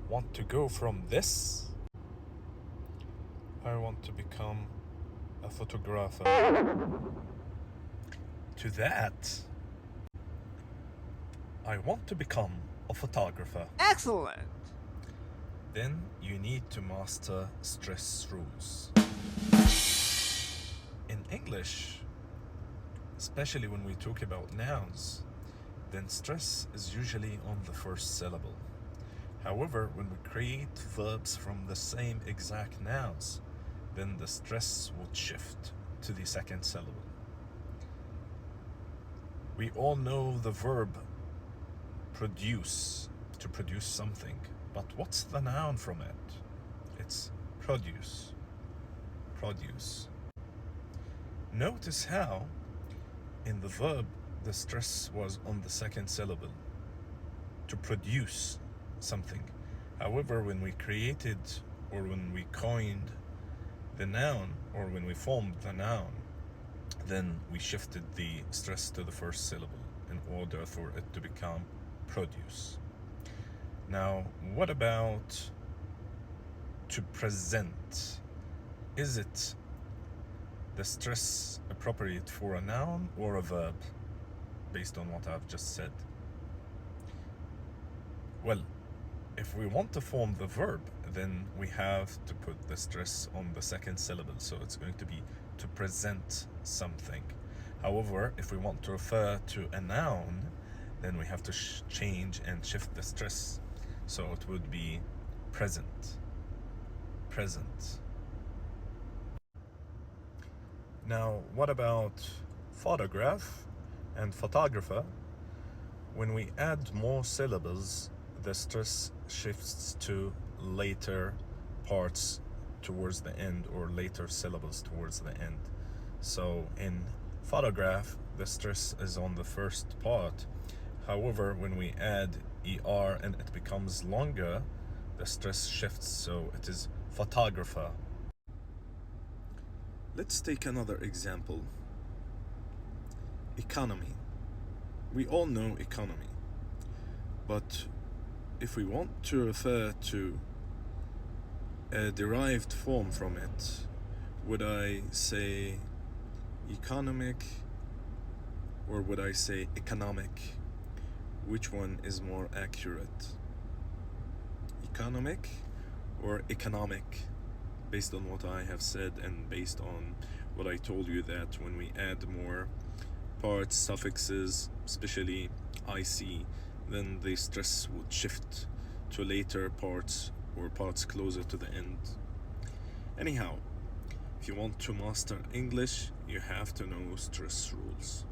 want to go from this, I want to become a photographer, to that, I want to become a photographer. Excellent! Then you need to master stress rules. In English, especially when we talk about nouns, then stress is usually on the first syllable. However, when we create verbs from the same exact nouns, then the stress would shift to the second syllable. We all know the verb produce, to produce something, but what's the noun from it? It's produce. Produce. Notice how in the verb the stress was on the second syllable, to produce something. However, when we created or when we coined the noun, or when we formed the noun, then we shifted the stress to the first syllable in order for it to become produce. Now, what about to present? Is it the stress appropriate for a noun or a verb, based on what I've just said? Well, if we want to form the verb, then we have to put the stress on the second syllable, so it's going to be to present something. However, if we want to refer to a noun, then we have to change and shift the stress, so it would be present. Present. Now, what about photograph and photographer? When we add more syllables, the stress shifts to later parts towards the end, or later syllables towards the end. So in photograph, the stress is on the first part. However, when we add ER and it becomes longer, the stress shifts, so it is photographer. Let's take another example. Economy. We all know economy, but if we want to refer to a derived form from it, would I say economic or would I say economic? Which one is more accurate? Economic or economic? Based on what I have said and based on what I told you, that when we add more parts, suffixes, especially IC, then the stress would shift to later parts or parts closer to the end. Anyhow, if you want to master English, you have to know stress rules.